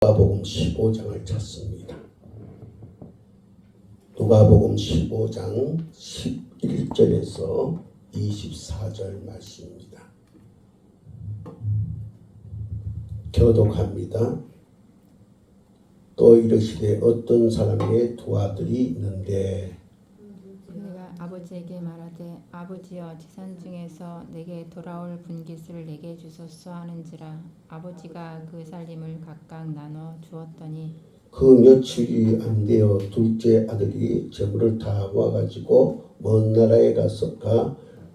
누가복음 15장을 찾습니다. 누가복음 15장 11절에서 24절 말씀입니다. 교독합니다. 또 이르시되 어떤 사람의 두 아들이 있는데 그가 아버지에게 말하되 아버지여 재산 중에서 내게 돌아올 분깃을 내게 주소서 하는지라. 아버지가 그 살림을 각각 나눠 주었더니 그 며칠이 안 되어 둘째 아들이 재물을 다 모아가지고 먼 나라에 가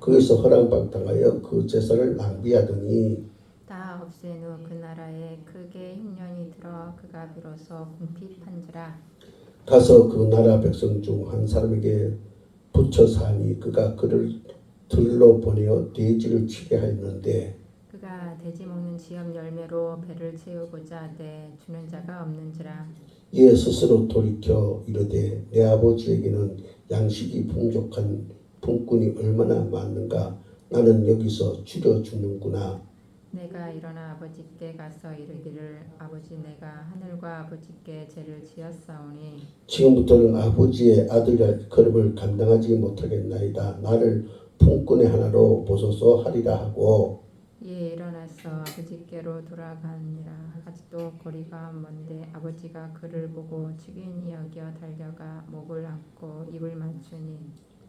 거기서 허랑방탕하여 그 재산을 낭비하더니 다 없앤 후 그 나라에 크게 흉년이 들어 그가 비로소 궁핍한지라. 가서 그 나라 백성 중 한 사람에게 붙여 사니 그가 그를 들로 보내어 돼지를 치게 하였는데 그가 돼지 먹는 지엽 열매로 배를 채우고자 하되 주는 자가 없는지라. 이에 스스로 돌이켜 이르되 내 아버지에게는 양식이 풍족한 품꾼이 얼마나 많은가. 나는 여기서 줄여 죽는구나. 내가 일어나 아버지께 가서 이르기를 아버지 내가 하늘과 아버지께 죄를 지었사오니 지금부터는 아버지의 아들의 걸음을 감당하지 못하겠나이다. 나를 품꾼의 하나로 보소서 하리라 하고 이에 일어나서 아버지께로 돌아가니라. 아직도 거리가 먼데 아버지가 그를 보고 죽이니 여겨 달려가 목을 안고 입을 맞추니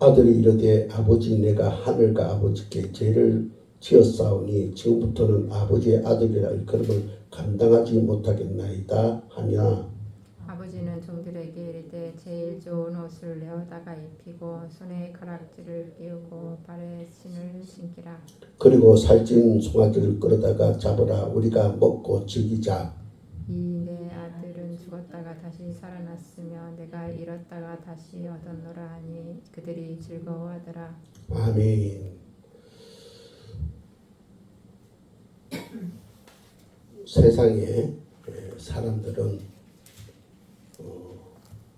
아들이 이르되 아버지 내가 하늘과 아버지께 죄를 지었사오니 지금부터는 아버지의 아들이라 일컬음을 감당하지 못하겠나이다 하니라. 아버지는 종들에게 이르되 제일 좋은 옷을 내어다가 입히고 손에 가락지를 끼우고 발에 신을 신기라. 그리고 살찐 송아지를 끌어다가 잡으라. 우리가 먹고 즐기자. 이 내 아들은 죽었다가 다시 살아났으며 내가 잃었다가 다시 얻었노라 하니 그들이 즐거워하더라. 아멘. 세상에 사람들은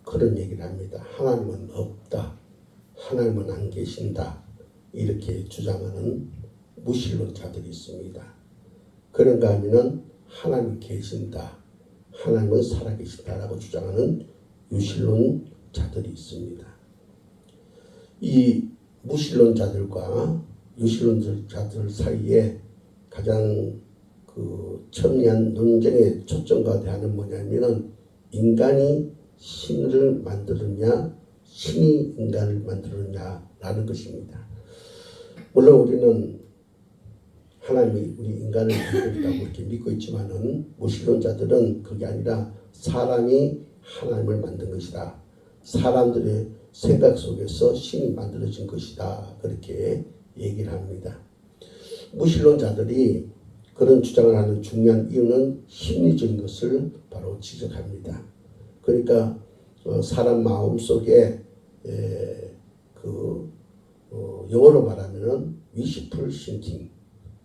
그런 얘기를 합니다. 하나님은 없다. 하나님은 안 계신다. 이렇게 주장하는 무신론자들이 있습니다. 그런가 하면은 하나님 계신다. 하나님은 살아계신다라고 주장하는 유신론자들이 있습니다. 이 무신론자들과 유신론자들 사이에 가장 첨예한 논쟁의 초점과 대안은 뭐냐면은 인간이 신을 만들었냐 신이 인간을 만들었냐라는 것입니다. 물론 우리는 하나님이 우리 인간을 만들었다고 이렇게 믿고 있지만은 무신론자들은 그게 아니라 사람이 하나님을 만든 것이다. 사람들의 생각 속에서 신이 만들어진 것이다. 그렇게 얘기를 합니다. 무신론자들이 그런 주장을 하는 중요한 이유는 심리적인 것을 바로 지적합니다. 그러니까 사람 마음 속에 영어로 말하면은 wishful thinking,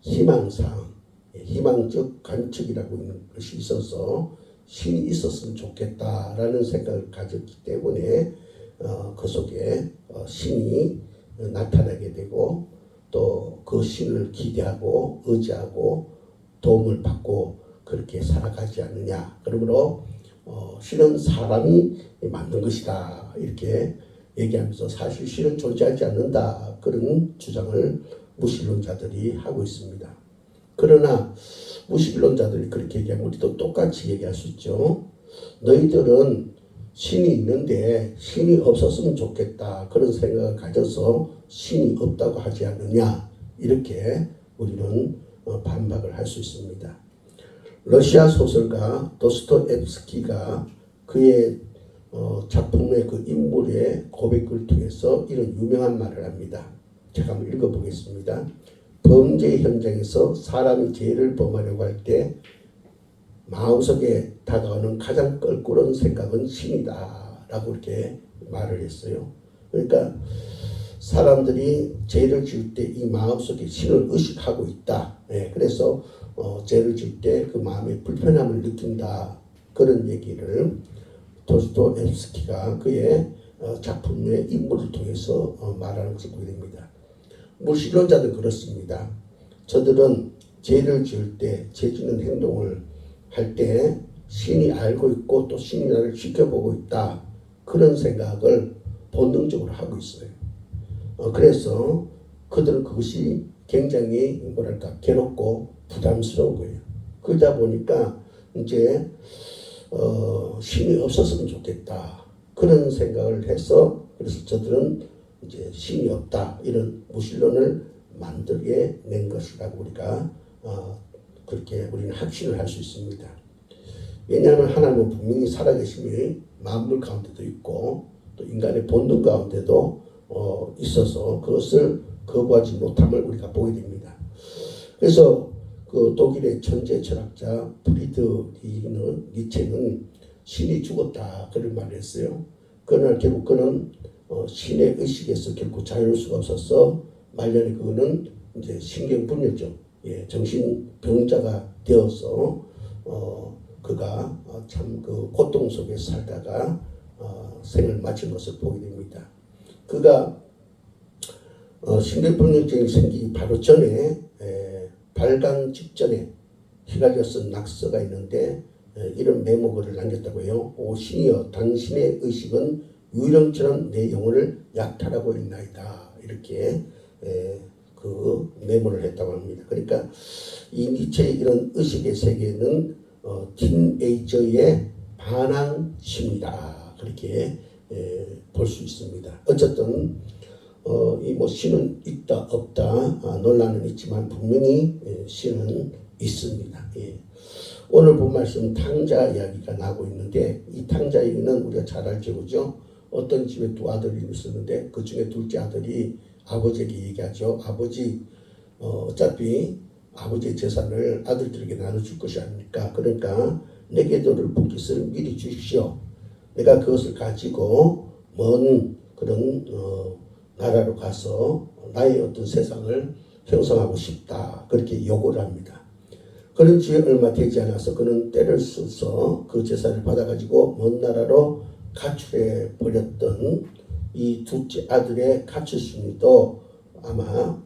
희망사항, 희망적 관측이라고 하는 것이 있어서 신이 있었으면 좋겠다라는 생각을 가졌기 때문에 그 속에 신이 나타나게 되고 또 그 신을 기대하고 의지하고 도움을 받고 그렇게 살아가지 않느냐. 그러므로 신은 사람이 만든 것이다. 이렇게 얘기하면서 사실 신은 존재하지 않는다. 그런 주장을 무신론자들이 하고 있습니다. 그러나 무신론자들이 그렇게 얘기하면 우리도 똑같이 얘기할 수 있죠. 너희들은 신이 있는데 신이 없었으면 좋겠다. 그런 생각을 가져서 신이 없다고 하지 않느냐. 이렇게 우리는 반박을 할 수 있습니다. 러시아 소설가 도스토옙스키가 그의 작품의 그 인물의 고백을 통해서 이런 유명한 말을 합니다. 제가 한번 읽어보겠습니다. 범죄 현장에서 사람이 죄를 범하려고 할 때 마음속에 다가오는 가장 껄끄러운 생각은 신이다 라고 이렇게 말을 했어요. 그러니까 사람들이 죄를 지을 때 이 마음속에 신을 의식하고 있다. 그래서 죄를 지을 때 그 마음에 불편함을 느낀다. 그런 얘기를 도스토옙스키가 그의 작품의 인물을 통해서 말하는 것을 보게 됩니다. 무신론자는 그렇습니다. 저들은 죄를 지을 때 죄 짓는 행동을 할 때 신이 알고 있고 또 신이 나를 지켜보고 있다. 그런 생각을 본능적으로 하고 있어요. 그래서 그들은 그것이 굉장히 뭐랄까 괴롭고 부담스러운 거예요. 그러다 보니까 이제 신이 없었으면 좋겠다. 그런 생각을 해서 그래서 저들은 이제 신이 없다. 이런 무신론을 만들게 낸 것이라고 우리가 그렇게 우리는 확신을 할 수 있습니다. 왜냐하면 하나님은 분명히 살아계심이 만물 가운데도 있고 또 인간의 본능 가운데도 있어서 그것을 거부하지 못함을 우리가 보게 됩니다. 그래서 그 독일의 천재 철학자 프리드리히 니체는 신이 죽었다 그런 말을 했어요. 그러나 결국 그는 신의 의식에서 결국 자유로울 수가 없어서 말년에 그거는 이제 신경불면증, 정신병자가 되어서 그가 참 그 고통 속에 살다가 생을 마친 것을 보게 됩니다. 그가 신경불면증이 생기기 바로 전에 발간 직전에 희가리가 쓴 낙서가 있는데 이런 메모글을 남겼다고 해요. 오 신이여 당신의 의식은 유령처럼 내 영혼을 약탈하고 있나이다. 이렇게 그 메모를 했다고 합니다. 그러니까 이 니체의 이런 의식의 세계는 틴에이저의 반항심이다. 그렇게 볼 수 있습니다. 어쨌든 이 뭐 신은 있다 없다 논란은 있지만 분명히 신은 있습니다. 오늘 본 말씀 탕자 이야기가 나오고 있는데 이 탕자 얘기는 우리가 잘 알죠, 그죠? 어떤 집에 두 아들이 있었는데 그 중에 둘째 아들이 아버지에게 얘기하죠. 아버지 어차피 아버지의 재산을 아들들에게 나눠줄 것이 아닙니까? 그러니까 내게 너를 분깃을 미리 주십시오. 내가 그것을 가지고 먼 그런 나라로 가서 나의 어떤 세상을 형성하고 싶다. 그렇게 요구를 합니다. 그런 지 얼마 되지 않아서 그는 때를 써서 그 재산을 받아가지고 먼 나라로 가출해 버렸던 이 둘째 아들의 가출심리도 아마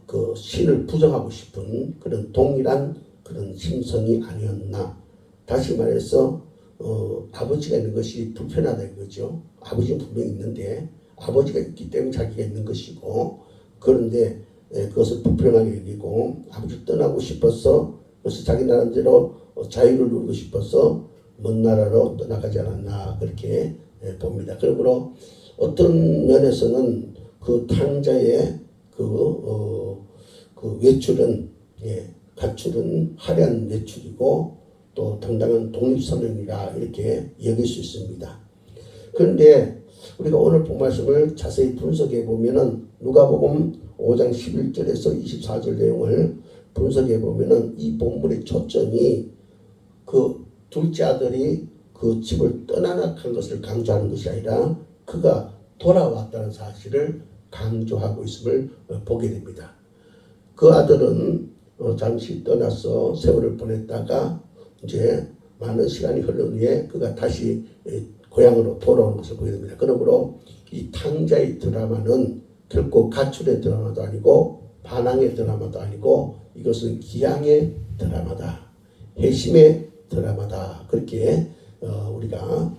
그 신을 부정하고 싶은 그런 동일한 그런 심성이 아니었나. 다시 말해서 아버지가 있는 것이 불편하다 이거죠. 아버지는 분명히 있는데 아버지가 있기 때문에 자기가 있는 것이고 그런데 그것을 불편하게 여기고 아버지 떠나고 싶어서 그래서 자기 나름대로 자유를 누리고 싶어서 먼 나라로 떠나가지 않았나 그렇게 봅니다. 그러므로 어떤 면에서는 그 탕자의 그 외출은 가출은 화려한 외출이고 또 당당한 독립선언이라 이렇게 여길 수 있습니다. 그런데 우리가 오늘 본 말씀을 자세히 분석해 보면은 누가복음 5장 11절에서 24절 내용을 분석해 보면은 이 본문의 초점이 그 둘째 아들이 그 집을 떠나는 것을 강조하는 것이 아니라 그가 돌아왔다는 사실을 강조하고 있음을 보게 됩니다. 그 아들은 잠시 떠나서 세월을 보냈다가 이제 많은 시간이 흐른 후에 그가 다시 고향으로 돌아오는 것을 보게 됩니다. 그러므로 이 탕자의 드라마는 결코 가출의 드라마도 아니고 반항의 드라마도 아니고 이것은 기양의 드라마다. 회심의 드라마다. 그렇게 우리가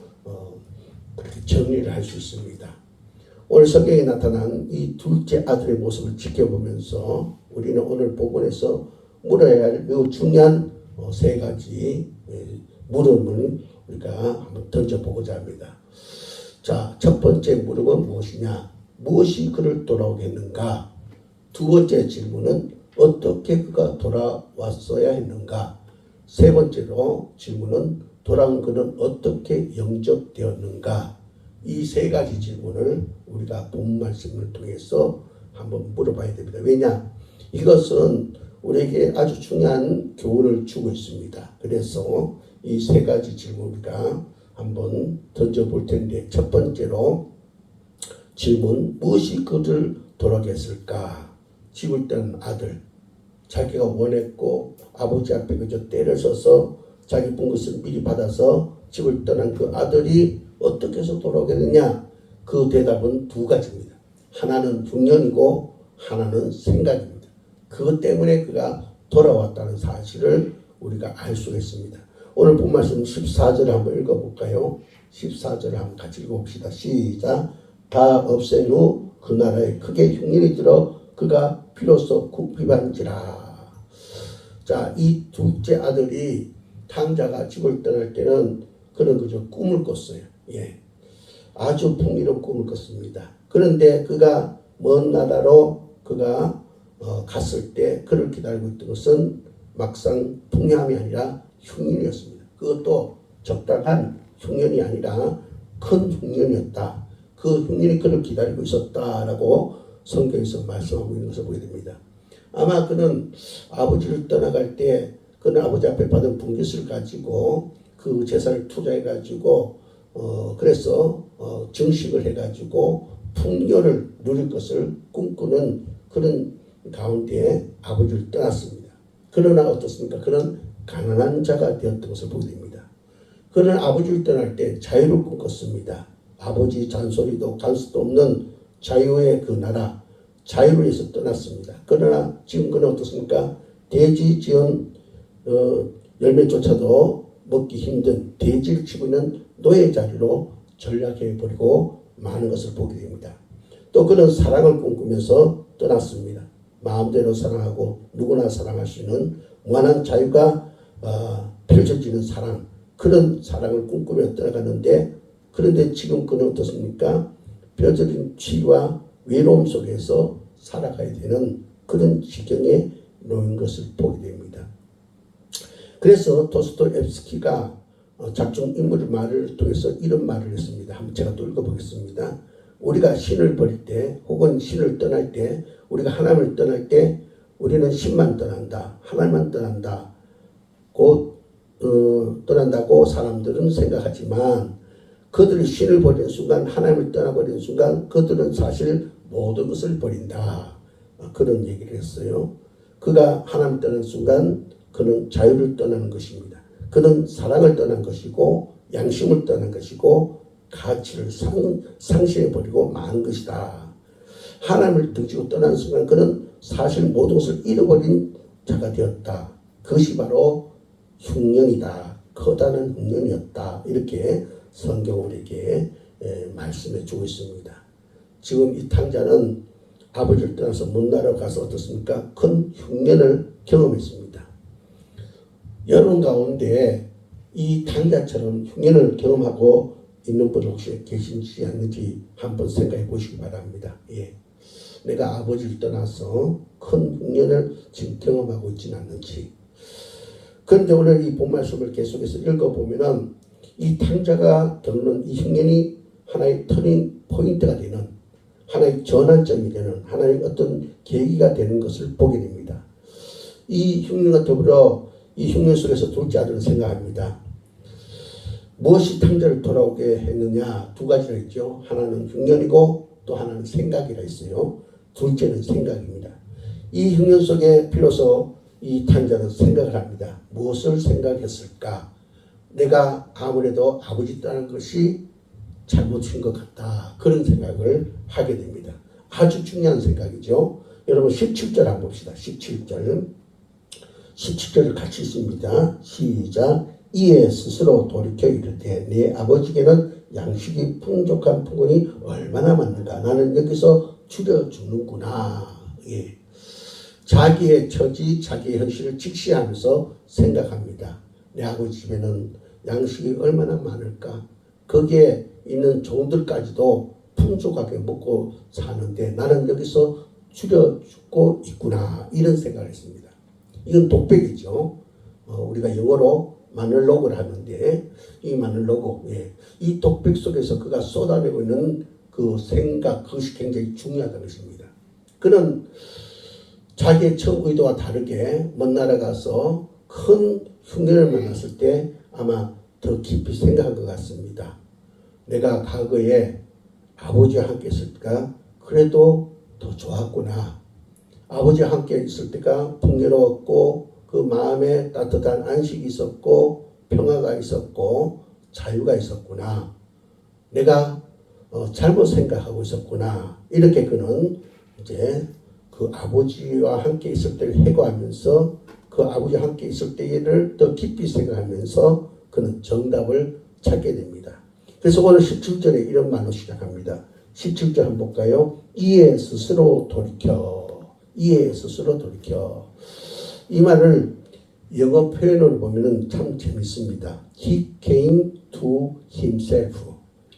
그렇게 정리를 할 수 있습니다. 오늘 성경에 나타난 이 둘째 아들의 모습을 지켜보면서 우리는 오늘 본문에서 물어야 할 매우 중요한 세 가지 물음을 우리가 한번 던져보고자 합니다. 자, 첫 번째 물음은 무엇이냐? 무엇이 그를 돌아오게 했는가? 두 번째 질문은 어떻게 그가 돌아왔어야 했는가? 세 번째로 질문은 돌아온 그는 어떻게 영접되었는가? 이 세 가지 질문을 우리가 본 말씀을 통해서 한번 물어봐야 됩니다. 왜냐? 이것은 우리에게 아주 중요한 교훈을 주고 있습니다. 그래서 이 세 가지 질문 우리가 한번 던져볼 텐데 첫 번째로 질문 무엇이 그를 돌아오게 했을까? 집을 떠난 아들 자기가 원했고 아버지 앞에 그저 때를 써서 자기 본 것을 미리 받아서 집을 떠난 그 아들이 어떻게 해서 돌아오게 됐냐? 그 대답은 두 가지입니다. 하나는 분연이고 하나는 생각입니다. 그것 때문에 그가 돌아왔다는 사실을 우리가 알 수가 있습니다. 오늘 본 말씀 14절 한번 읽어볼까요? 14절 한번 같이 읽어봅시다. 시작. 다 없앤 후 그 나라에 크게 흉년이 들어 그가 비로소 궁핍한지라. 자, 이 둘째 아들이 탕자가 집을 떠날 때는 그는 그저 꿈을 꿨어요. 예, 아주 풍요로운 꿈을 꿨습니다. 그런데 그가 먼 나라로 그가 갔을 때 그를 기다리고 있던 것은 막상 풍요함이 아니라 흉년이었습니다. 그것도 적당한 흉년이 아니라 큰 흉년이었다. 그 흉년이 그를 기다리고 있었다라고 성경에서 말씀하고 있는 것을 보게 됩니다. 아마 그는 아버지를 떠나갈 때 그는 아버지 앞에 받은 분깃을 가지고 그 재산을 투자해 가지고 그래서 증식을 해 가지고 풍요를 누릴 것을 꿈꾸는 그런 가운데 아버지를 떠났습니다. 그러나 어떻습니까? 그는 가난한 자가 되었던 것을 보게 됩니다. 그는 아버지를 떠날 때 자유를 꿈꿨습니다. 아버지 잔소리도 간섭도 없는 자유의 그 나라, 자유를 위해서 떠났습니다. 그러나 지금 그는 어떻습니까? 돼지 지은 열매조차도 먹기 힘든 돼지를 치고 있는 노예 자리로 전락해버리고 많은 것을 보게 됩니다. 또 그는 사랑을 꿈꾸면서 떠났습니다. 마음대로 사랑하고 누구나 사랑할 수 있는 무한한 자유가 펼쳐지는 사랑, 그런 사랑을 꿈꾸며 떠나갔는데, 그런데 지금 그는 어떻습니까? 뼈저린 취와 외로움 속에서 살아가야 되는 그런 지경에 놓인 것을 보게 됩니다. 그래서 도스토옙스키가 작중 인물의 말을 통해서 이런 말을 했습니다. 한번 제가 또 읽어보겠습니다. 우리가 신을 버릴 때 혹은 신을 떠날 때, 우리가 하나님을 떠날 때 우리는 신만 떠난다, 하나님만 떠난다, 떠난다고 사람들은 생각하지만 그들이 신을 버리는 순간, 하나님을 떠나버리는 순간 그들은 사실 모든 것을 버린다. 그런 얘기를 했어요. 그가 하나님을 떠나는 순간 그는 자유를 떠나는 것입니다. 그는 사랑을 떠난 것이고 양심을 떠난 것이고 가치를 상실해버리고 만 것이다. 하나님을 등지고 떠나는 순간 그는 사실 모든 것을 잃어버린 자가 되었다. 그것이 바로 흉년이다. 커다란 흉년이었다. 이렇게 성경 우리에게 말씀해 주고 있습니다. 지금 이 탕자는 아버지를 떠나서 먼 나라로 가서 어떻습니까? 큰 흉년을 경험했습니다. 여러분 가운데 이 탕자처럼 흉년을 경험하고 있는 분 혹시 계신지 않는지 한번 생각해 보시기 바랍니다. 예. 내가 아버지를 떠나서 큰 흉년을 지금 경험하고 있지는 않는지. 그런데 오늘 이 본 말씀을 계속해서 읽어보면은 이 탕자가 겪는 이 흉년이 하나의 터닝 포인트가 되는, 하나의 전환점이 되는, 하나의 어떤 계기가 되는 것을 보게 됩니다. 이 흉년과 더불어 이 흉년 속에서 둘째 아들은 생각합니다. 무엇이 탕자를 돌아오게 했느냐? 두 가지가 있죠. 하나는 흉년이고 또 하나는 생각이라 있어요. 둘째는 생각입니다. 이 흉년 속에 비로소 이 탕자는 생각을 합니다. 무엇을 생각했을까? 내가 아무래도 아버지 떠나는 것이 잘못인 것 같다. 그런 생각을 하게 됩니다. 아주 중요한 생각이죠. 여러분 17절 한번 봅시다. 17절을 같이 읽습니다. 시작. 이에 스스로 돌이켜 이르되 내 아버지에게는 양식이 풍족한 풍운이 얼마나 많은가. 나는 여기서 줄여 죽는구나. 예. 자기의 처지, 자기의 현실을 직시하면서 생각합니다. 내 아버지 집에는 양식이 얼마나 많을까. 거기에 있는 종들까지도 풍족하게 먹고 사는데 나는 여기서 줄여 죽고 있구나. 이런 생각을 했습니다. 이건 독백이죠. 우리가 영어로 마늘로그를 하는데 이 마늘로그, 예. 이 독백 속에서 그가 쏟아내고 있는 그 생각, 그것이 굉장히 중요하다는 것입니다. 그는 자기의 처음 의도와 다르게 먼 나라 가서 큰 흉년을 만났을 때 아마 더 깊이 생각한 것 같습니다. 내가 과거에 아버지와 함께 있을 때가 그래도 더 좋았구나. 아버지와 함께 있을 때가 풍요로웠고 그 마음에 따뜻한 안식이 있었고 평화가 있었고 자유가 있었구나. 내가 잘못 생각하고 있었구나. 이렇게 그는 이제 그 아버지와 함께 있을 때를 회고하면서 그 그 아버지와 함께 있을 때를 더 깊이 생각하면서 그는 정답을 찾게 됩니다. 그래서 오늘 17절에 이런 말로 시작합니다. 17절 한번 볼까요? 이에 스스로 돌이켜. 이에 스스로 돌이켜. 이 말을 영어 표현으로 보면 참 재밌습니다. He came to himself.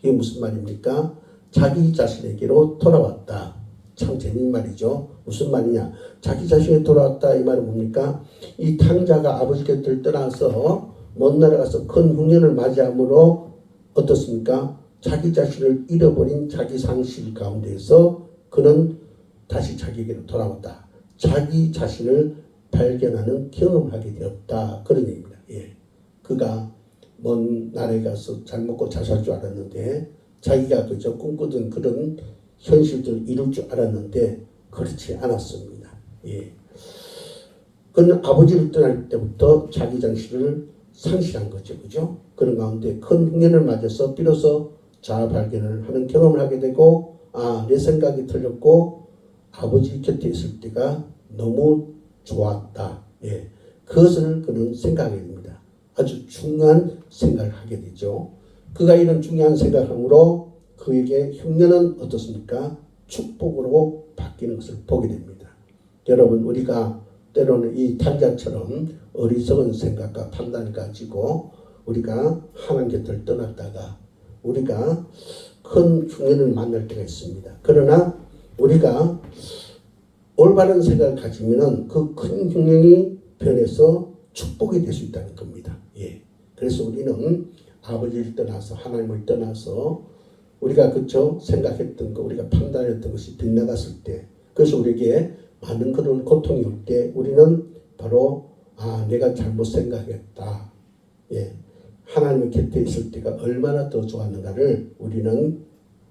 이게 무슨 말입니까? 자기 자신에게로 돌아왔다. 참 재밌는 말이죠. 무슨 말이냐? 자기 자신에 돌아왔다. 이 말은 뭡니까? 이 탕자가 아버지 곁을 떠나서 먼 나라 가서 큰 흉년을 맞이함으로 어떻습니까? 자기 자신을 잃어버린 자기 상실 가운데에서 그는 다시 자기에게로 돌아왔다. 자기 자신을 발견하는 경험하게 되었다. 그런 얘기입니다. 예. 그가 먼 나라에 가서 잘 먹고 잘 살 줄 알았는데 자기가 그저 꿈꾸던 그런 현실들을 이룰 줄 알았는데 그렇지 않았습니다. 예. 그는 아버지를 떠날 때부터 자기 자신을 상실한 거죠. 그죠? 그런 가운데 큰 흉년을 맞아서 비로소 자아 발견을 하는 경험을 하게 되고 내 생각이 틀렸고 아버지 곁에 있을 때가 너무 좋았다. 예. 그것을 그는 생각하게 됩니다. 아주 중요한 생각을 하게 되죠. 그가 이런 중요한 생각함으로 그에게 흉년은 어떻습니까? 축복으로 바뀌는 것을 보게 됩니다. 여러분 우리가 때로는 이 탕자처럼 어리석은 생각과 판단을 가지고 우리가 하나님 곁을 떠났다가 우리가 큰 흉년을 만날 때가 있습니다. 그러나 우리가 올바른 생각을 가지면 그 큰 흉년이 변해서 축복이 될 수 있다는 겁니다. 예. 그래서 우리는 아버지를 떠나서 하나님을 떠나서 우리가 그쵸 생각했던 거 우리가 판단했던 것이 빗나갔을 때 그래서 우리에게 많은 그런 고통이 올 때 우리는 바로 내가 잘못 생각했다. 예. 하나님의 곁에 있을 때가 얼마나 더 좋았는가를 우리는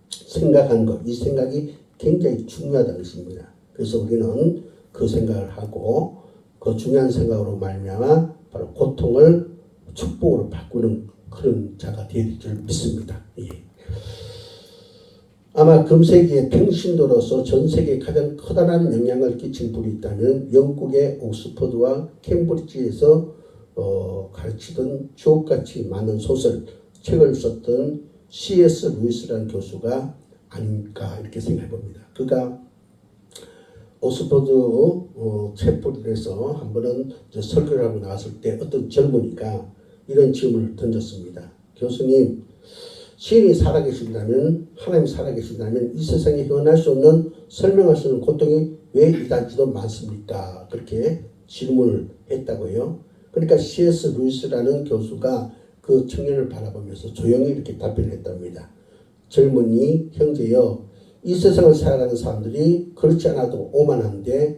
생각한 것, 이 생각이 굉장히 중요하다는 것입니다. 그래서 우리는 그 생각을 하고 그 중요한 생각으로 말미암아 바로 고통을 축복으로 바꾸는 그런 자가 되릴 줄 믿습니다. 예. 아마 금세기의 평신도로서 전 세계에 가장 커다란 영향을 끼친 분이 있다면 영국의 옥스퍼드와 캠브리지에서 가르치던 주옥같이 많은 소설, 책을 썼던 C.S. 루이스라는 교수가 아닐까 이렇게 생각해 봅니다. 그가 옥스퍼드 채플에서 한 번은 설교를 하고 나왔을 때 어떤 젊은이가 이런 질문을 던졌습니다. 교수님, 신이 살아계신다면 하나님 살아계신다면 이 세상에 현할 수 없는 설명할 수 없는 고통이 왜 이단지도 많습니까? 그렇게 질문을 했다고요. 그러니까 C.S. 루이스라는 교수가 그 청년을 바라보면서 조용히 이렇게 답변을 했답니다. 젊은이 형제여, 이 세상을 살아가는 사람들이 그렇지 않아도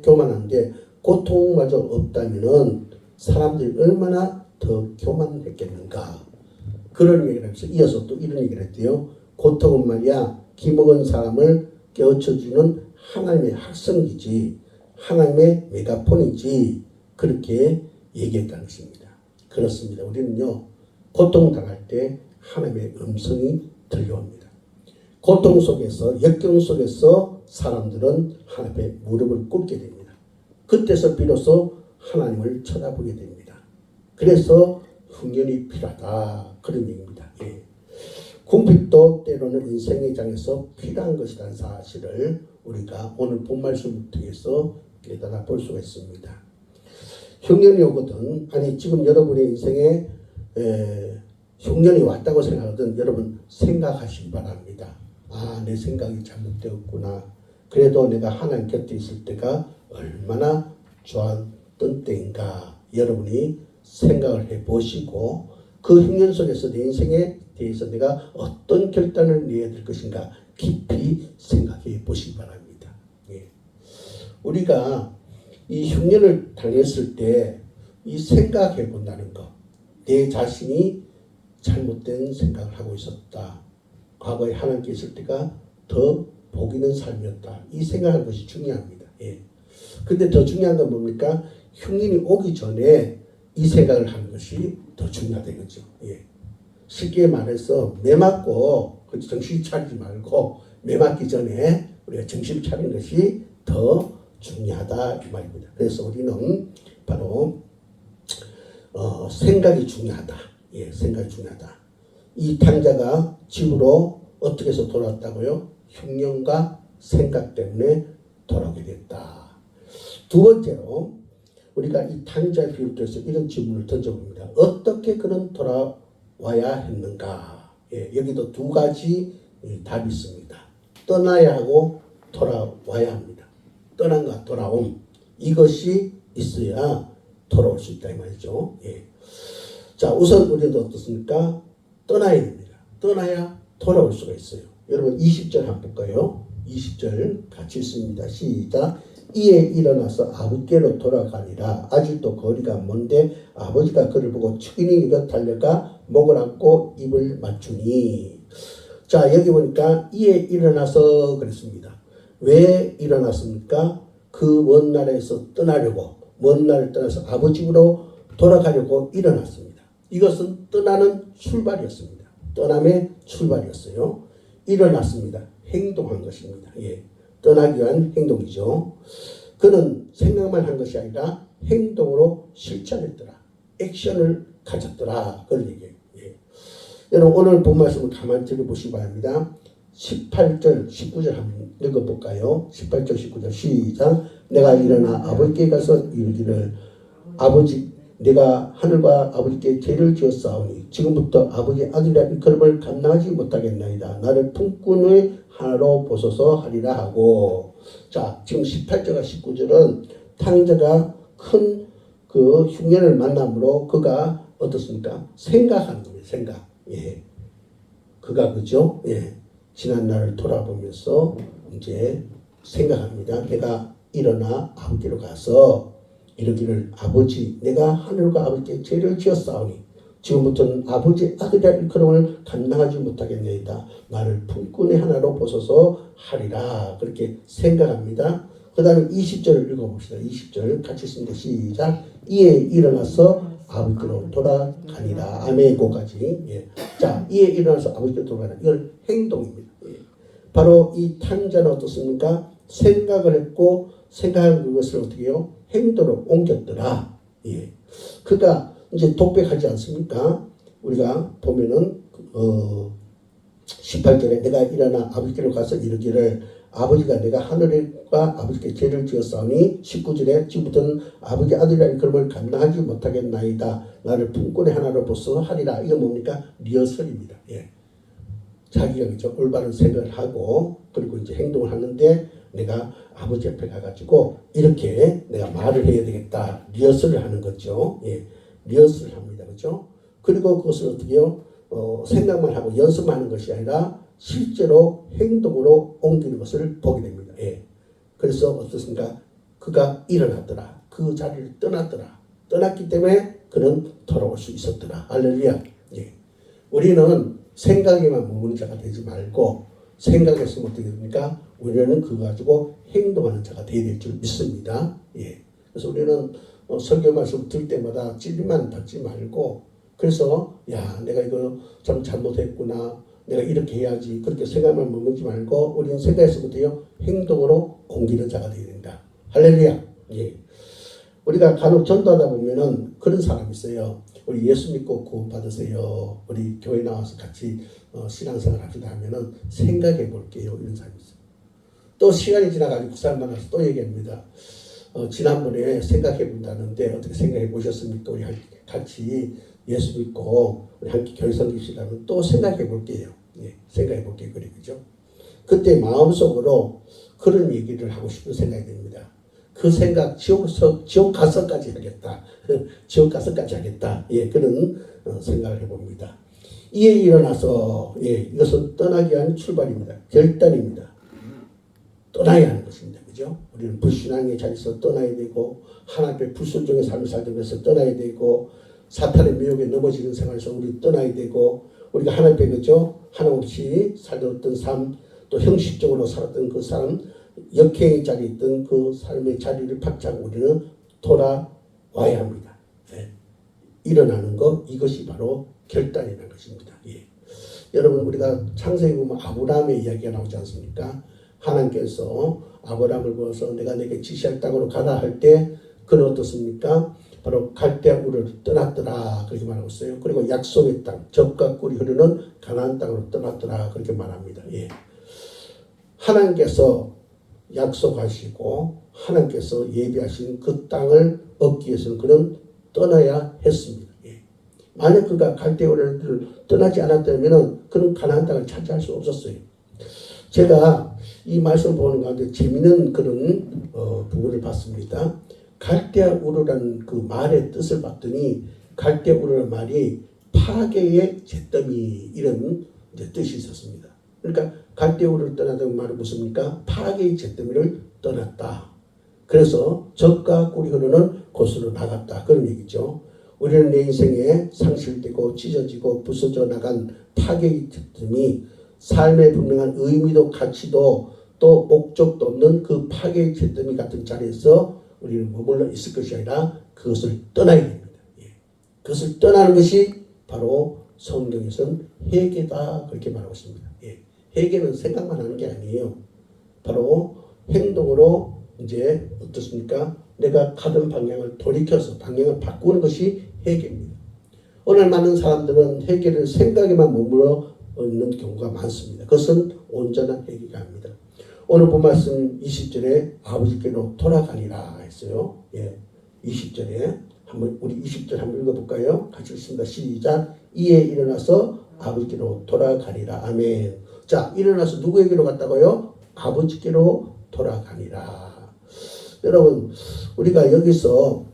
교만한데 고통마저 없다면은 사람들이 얼마나 더 교만했겠는가. 그런 얘기를 하면서 이어서 또 이런 얘기를 했대요. 고통은 말이야 기먹은 사람을 깨우쳐주는 하나님의 학성이지 하나님의 메가폰이지 그렇게 얘기했다는 것입니다. 그렇습니다. 우리는요 고통당할 때 하나님의 음성이 들려옵니다. 고통 속에서 역경 속에서 사람들은 하나님의 무릎을 꿇게 됩니다. 그때서 비로소 하나님을 쳐다보게 됩니다. 그래서 흉년이 필요하다 그런 얘기입니다. 예. 궁핍도 때로는 인생의 장에서 필요한 것이라는 사실을 우리가 오늘 본 말씀을 통해서 깨달아 볼 수가 있습니다. 흉년이 오거든 지금 여러분의 인생에 흉년이 왔다고 생각하든 여러분 생각하시기 바랍니다. 내 생각이 잘못되었구나. 그래도 내가 하나님 곁에 있을 때가 얼마나 좋았던 때인가 여러분이 생각을 해보시고 그 흉년 속에서 내 인생에 대해서 내가 어떤 결단을 내야 될 것인가 깊이 생각해 보시기 바랍니다. 예. 우리가 이 흉년을 당했을 때 이 생각해 본다는 것, 내 자신이 잘못된 생각을 하고 있었다. 과거에 하나님께 있을 때가 더 복 있는 삶이었다. 이 생각하는 것이 중요합니다. 예. 근데 더 중요한 건 뭡니까? 흉년이 오기 전에 이 생각을 하는 것이 더 중요하다겠죠. 예. 쉽게 말해서 매 맞고 정신 차리지 말고 매 맞기 전에 우리가 정신 차리는 것이 더 중요하다 이 말입니다. 그래서 우리는 바로 생각이 중요하다. 예, 생각이 중요하다. 이 탕자가 집으로 어떻게 해서 돌아왔다고요? 흉년과 생각 때문에 돌아오게 됐다. 두 번째로 우리가 이 탕자에 비롯해서 이런 질문을 던져봅니다. 어떻게 그는 돌아와야 했는가? 예, 여기도 두 가지 답이 있습니다. 떠나야 하고 돌아와야 합니다. 떠난과 돌아옴, 이것이 있어야 돌아올 수 있다 이 말이죠. 예. 자, 우선 우리도 어떻습니까? 떠나야 됩니다. 떠나야 돌아올 수가 있어요. 여러분 20절 한번 볼까요? 20절 같이 읽습니다. 시작. 이에 일어나서 아버지께로 돌아가니라. 아직도 거리가 먼데 아버지가 그를 보고 축인이 입에 달려가 목을 안고 입을 맞추니. 자, 여기 보니까 이에 일어나서 그랬습니다. 왜 일어났습니까? 그 먼 나라에서 떠나려고, 먼 나라를 떠나서 아버지 집으로 돌아가려고 일어났습니다. 이것은 떠나는 출발이었습니다. 떠남의 출발이었어요. 일어났습니다. 행동한 것입니다. 예. 떠나기 위한 행동이죠. 그는 생각만 한 것이 아니라 행동으로 실천했더라. 액션을 가졌더라. 그런 얘기예요. 예. 여러분 오늘 본 말씀을 가만히 들어보시기 바랍니다. 18절, 19절 한번 읽어볼까요? 18절, 19절 시작. 내가 일어나 아버지께 가서 이르기를 아버지 내가 하늘과 아버지께 죄를 지었사오니 지금부터 아버지 아들이라 일컬음을 감당하지 못하겠나이다. 나를 품꾼의 하나로 보소서 하리라 하고. 자, 지금 18절과 19절은 탕자가 큰 그 흉년을 만남으로 그가 어떻습니까? 생각하는 겁니다. 생각. 예. 그가 그죠? 예. 지난 날을 돌아보면서 이제 생각합니다. 내가 일어나 아버지로 가서 이르기를 아버지 내가 하늘과 아버지께 죄를 지었사오니 지금부터는 아버지 아들이라 일컬음을 감당하지 못하겠나이다. 나를 품꾼의 하나로 보소서 하리라. 그렇게 생각합니다. 그 다음에 20절을 읽어봅시다. 20절 같이 읽습니다. 시작. 이에 일어나서 아버지로 돌아가니라. 아멘고까지. 예. 자, 이에 일어나서 아버지로 돌아가니라. 이건 행동입니다. 예. 바로 이 탕자는 어떻습니까? 생각을 했고 생각한 그것을 어떻게 해요? 행동으로 옮겼더라. 예. 그가 이제 독백하지 않습니까? 우리가 보면은 18절에 내가 일어나 아버지께로 가서 이르기를 아버지가 내가 하늘과 아버지께 죄를 지었사오니 19절에 지금부터는 아버지 아들이라 일컬음을 감당하지 못하겠나이다. 나를 품꾼의 하나로 보소 하리라. 이거 뭡니까? 리허설입니다. 예. 자기가 그죠? 올바른 생각을 하고 그리고 이제 행동을 하는데 내가 아버지 옆에 가가지고 이렇게 내가 말을 해야 되겠다. 리허설을 하는 거죠. 예. 리허설을 합니다. 그죠? 그리고 그것을 어떻게 해요? 생각만 하고 연습만 하는 것이 아니라 실제로 행동으로 옮기는 것을 보게 됩니다. 예. 그래서 어떻습니까? 그가 일어났더라. 그 자리를 떠났더라. 떠났기 때문에 그는 돌아올 수 있었더라. 할렐루야. 예. 우리는 생각에만 머무는 자가 되지 말고 생각했으면 어떻게 됩니까? 우리는 그거 가지고 행동하는 자가 되어야 될 줄 믿습니다. 예. 그래서 우리는 설교 말씀 들 때마다 찔리만 받지 말고 그래서 야 내가 이거 참 잘못했구나. 내가 이렇게 해야지. 그렇게 생각만 머물지 말고 우리는 생각했으면 돼요. 행동으로 옮기는 자가 되어야 된다. 할렐루야. 예. 우리가 간혹 전도하다 보면은 그런 사람이 있어요. 우리 예수 믿고 구원 받으세요. 우리 교회 나와서 같이 신앙생활 합시다 하면은 생각해 볼게요. 이런 사람이 있어요. 또 시간이 지나가지고 그 사람 만나서 또 얘기합니다. 지난번에 생각해 본다는데 어떻게 생각해 보셨습니까? 우리 같이 예수 믿고 우리 함께 교회 섬기시라면 또 생각해 볼게요. 예, 생각해 볼게요. 그래 그죠? 그때 마음속으로 그런 얘기를 하고 싶은 생각이 듭니다. 그 생각 지옥 가서까지 하겠다. 지옥 가서까지 하겠다. 예, 그런 생각을 해봅니다. 이에 일어나서 예, 이것은 떠나기 위한 출발입니다. 결단입니다. 떠나야 하는 것입니다. 그죠? 우리는 불신앙의 자리에서 떠나야 되고 하나님의 불순종의 삶을 살기 위해서 떠나야 되고 사탄의 미혹에 넘어지는 생활에서 우리 떠나야 되고 우리가 하나님의 그죠? 하나없이 살던 삶 또 형식적으로 살았던 그 삶 역행의 자리에 있던 그 삶의 자리를 박차고 우리는 돌아와야 합니다. 네. 일어나는 것 이것이 바로 결단이라는 것입니다. 예. 여러분 우리가 창세기 보면 아브라함의 이야기가 나오지 않습니까? 하나님께서 아브라함을 보아서 내가 내게 지시할 땅으로 가라 할 때 그는 어떻습니까? 바로 갈대아 우르를 떠났더라 그렇게 말하고 있어요. 그리고 약속의 땅, 젖과 꿀이 흐르는 가나안 땅으로 떠났더라 그렇게 말합니다. 예. 하나님께서 약속하시고 하나님께서 예비하신 그 땅을 얻기 위해서는 그는 떠나야 했습니다. 예. 만약 그가 갈대아 우르를 떠나지 않았다면 그는 가나안 땅을 차지할 수 없었어요. 제가 이 말씀을 보는 가운데 재미있는 그런 부분을 봤습니다. 갈대아 우르라는 그 말의 뜻을 봤더니 갈대아 우르라는 말이 파괴의 잿더미 이런 이제 뜻이 있었습니다. 그러니까 갈대아 우르를 떠나다는 말은 무엇입니까? 파괴의 잿더미를 떠났다. 그래서 젖과 꿀이 흐르는 곳으로 나갔다. 그런 얘기죠. 우리는 내 인생에 상실되고 찢어지고 부서져 나간 파괴의 잿더미, 삶의 분명한 의미도 가치도 또 목적도 없는 그 파괴의 잿더미 같은 자리에서 우리는 머물러 있을 것이 아니라 그것을 떠나야 됩니다. 예. 그것을 떠나는 것이 바로 성경에서는 회개다 그렇게 말하고 있습니다. 예. 회개는 생각만 하는 게 아니에요. 바로 행동으로 이제 어떻습니까? 내가 가던 방향을 돌이켜서 방향을 바꾸는 것이 회개입니다. 오늘 많은 사람들은 회개를 생각에만 머물러 있는 경우가 많습니다. 그것은 온전한 회개가 아닙니다. 오늘 본 말씀 20절에 아버지께로 돌아가니라 했어요. 예, 20절에 한번 우리 20절 한번 읽어볼까요? 같이 읽습니다. 시작. 이에 일어나서 아버지께로 돌아가니라. 아멘. 자, 일어나서 누구에게로 갔다고요? 아버지께로 돌아가니라. 여러분, 우리가 여기서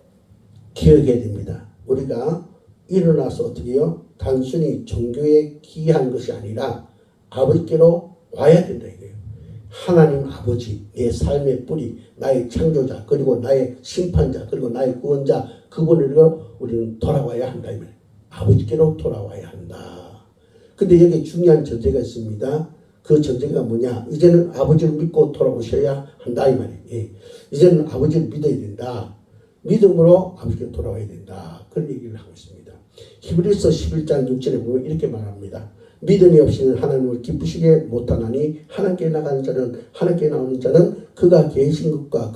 기억해야 됩니다. 우리가 일어나서 어떻게 해요? 단순히 종교에 기여한 것이 아니라 아버지께로 와야 된다 이거예요. 하나님 아버지, 내 삶의 뿌리, 나의 창조자, 그리고 나의 심판자, 그리고 나의 구원자, 그분으로 우리는 돌아와야 한다 이 말이에요. 아버지께로 돌아와야 한다. 근데 여기 중요한 전제가 있습니다. 그 전제가 뭐냐? 이제는 아버지를 믿고 돌아오셔야 한다 이 말이에요. 예. 이제는 아버지를 믿어야 된다. 믿음으로 아버지께 돌아와야 된다. 그런 얘기를 하고 있습니다. 히브리서 11장 6절에 보면 이렇게 말합니다. 믿음이 없이는 하나님을 기쁘시게 못하나니 하나님께 나가는 자는 하나님께 나오는 자는 그가 계신 것과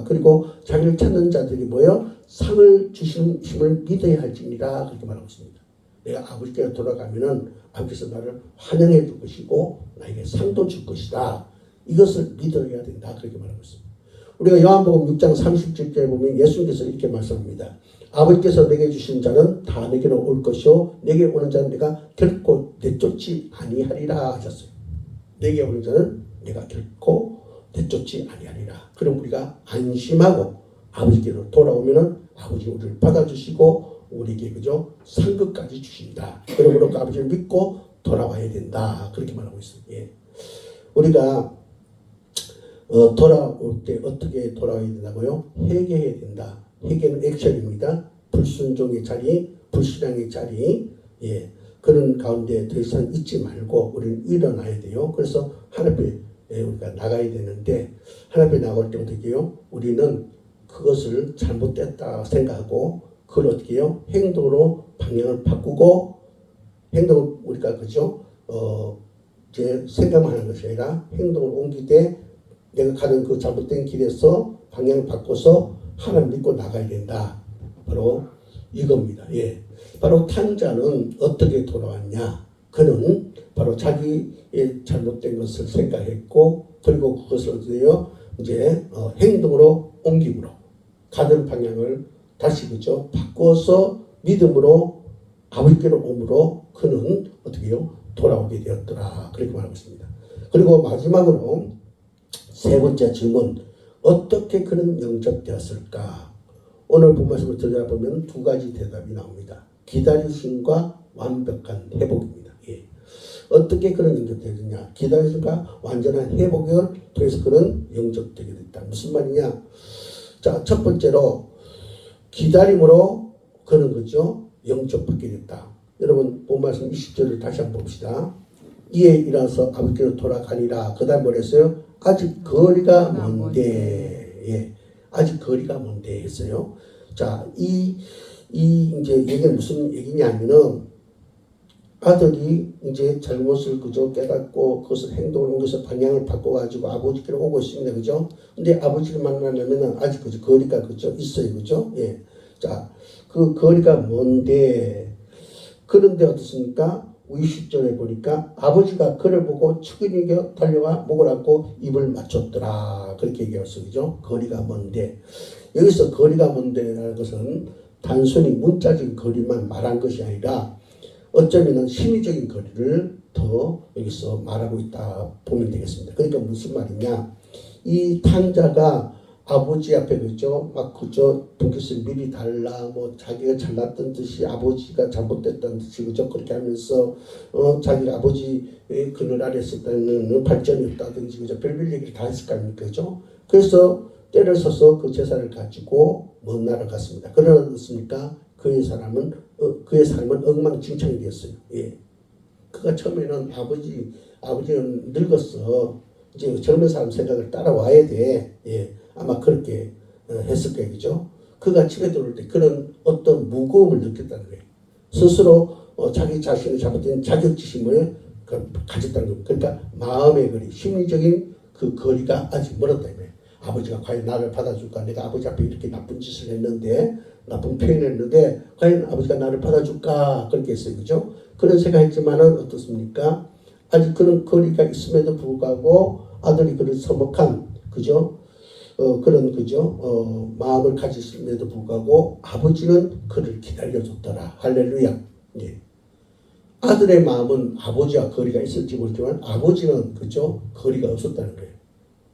그리고 자기를 찾는 자들이 뭐예요? 상을 주시는 힘을 믿어야 할지니라 그렇게 말하고 있습니다. 내가 아버지께 돌아가면은 아버지께서 나를 환영해 줄 것이고 나에게 상도 줄 것이다. 이것을 믿어야 된다 그렇게 말하고 있습니다. 우리가 요한복음 6장 37절에 보면 예수님께서 이렇게 말씀합니다. 아버지께서 내게 주신 자는 다 내게로 올 것이요 내게 오는 자는 내가 결코 내쫓지 아니하리라 하셨어요. 내게 오는 자는 내가 결코 내쫓지 아니하리라. 그럼 우리가 안심하고 아버지께로 돌아오면은 아버지 우리를 받아주시고 우리에게 그죠 상급까지 주신다. 그러므로 그 아버지를 믿고 돌아와야 된다. 그렇게 말하고 있어요. 예. 우리가 돌아올 때 어떻게 돌아와야 된다고요? 회개해야 된다. 회개는 액션입니다. 불순종의 자리, 불신앙의 자리, 예, 그런 가운데 더 이상 있지 말고 우리는 일어나야 돼요. 그래서 하나님 앞에 우리가 나가야 되는데 하나님 앞에 나갈 때 어떻게 해요? 우리는 그것을 잘못됐다 생각하고 그걸 어떻게 해요? 행동으로 방향을 바꾸고 행동을 우리가 그죠? 제 생각만 하는 것이 아니라 행동을 옮기되 내가 가는 그 잘못된 길에서 방향을 바꿔서 하나님 믿고 나가야 된다. 바로 이겁니다. 예. 바로 탕자는 어떻게 돌아왔냐? 그는 바로 자기의 잘못된 것을 생각했고, 그리고 그것을 어디에요? 이제 행동으로 옮김으로 가는 방향을 다시 그죠? 바꿔서 믿음으로 아버지께로 오므로 그는 어떻게 해요? 돌아오게 되었더라. 그렇게 말하고 있습니다. 그리고 마지막으로 세 번째 질문. 어떻게 그는 영접되었을까? 오늘 본 말씀을 들여다보면 두 가지 대답이 나옵니다. 기다리심과 완벽한 회복입니다. 예. 어떻게 그는 영접되었느냐? 기다리심과 완전한 회복을 통해서 그는 영접되게 됐다. 무슨 말이냐? 자, 첫 번째로 기다림으로 그는 그죠? 영접받게 됐다. 여러분 본 말씀 20절을 다시 한번 봅시다. 이에 일어나서 아버지께로 돌아가니라. 그 다음 뭐랬어요? 아직 거리가 먼데, 예, 아직 거리가 먼데 했어요. 자, 이 이제 얘기는 무슨 얘기냐면은 아들이 이제 잘못을 그저 깨닫고 그것을 행동을 옮겨서 방향을 바꿔가지고 아버지께로 오고 있습니다, 그죠? 근데 아버지를 만나려면은 아직 그저 거리가 그죠 있어요, 그죠? 예. 자, 그 거리가 뭔데? 그런데 어떻습니까? 20절에 보니까 아버지가 그를 보고 축인이겨 달려와 목을 안고 입을 맞췄더라. 그렇게 얘기했어요. 그죠? 거리가 뭔데? 여기서 거리가 뭔데라는 것은 단순히 문자적인 거리만 말한 것이 아니라 어쩌면 심리적인 거리를 더 여기서 말하고 있다 보면 되겠습니다. 그러니까 무슨 말이냐? 이 탕자가 아버지 앞에 그죠? 막 그저 분깃을 미리 달라 뭐 자기가 잘났던 듯이 아버지가 잘못됐다는 듯이 그죠? 그렇게 하면서 자기가 아버지의 그늘 아래 있었다는 발전이 없다든지 그죠? 별별 얘기를 다 했을 거 아닙니까? 그죠? 그래서 때를 서서 그 제사를 가지고 먼 나라 갔습니다. 그러나 어떻습니까? 그의 삶은 엉망진창이 되었어요. 예. 그가 처음에는 아버지는 늙었어. 이제 젊은 사람 생각을 따라와야 돼. 예. 아마 그렇게 했을 거예요. 그죠? 그가 집에 들어올 때 그런 어떤 무거움을 느꼈다는 거예요. 스스로 자기 자신의 잘못된 자격지심을 가졌다는 거예요. 그러니까 마음의 거리, 심리적인 그 거리가 아직 멀었다는 거예요. 아버지가 과연 나를 받아줄까? 내가 아버지 앞에 이렇게 나쁜 짓을 했는데, 나쁜 표현을 했는데, 과연 아버지가 나를 받아줄까? 그렇게 했어요. 그죠? 그런 생각했지만은 어떻습니까? 아직 그런 거리가 있음에도 불구하고 아들이 그런 서먹한, 그죠? 마음을 가졌음에도 불구하고 아버지는 그를 기다려줬더라. 할렐루야. 예. 아들의 마음은 아버지와 거리가 있을지 모르지만 아버지는 그죠? 거리가 없었다는 거예요.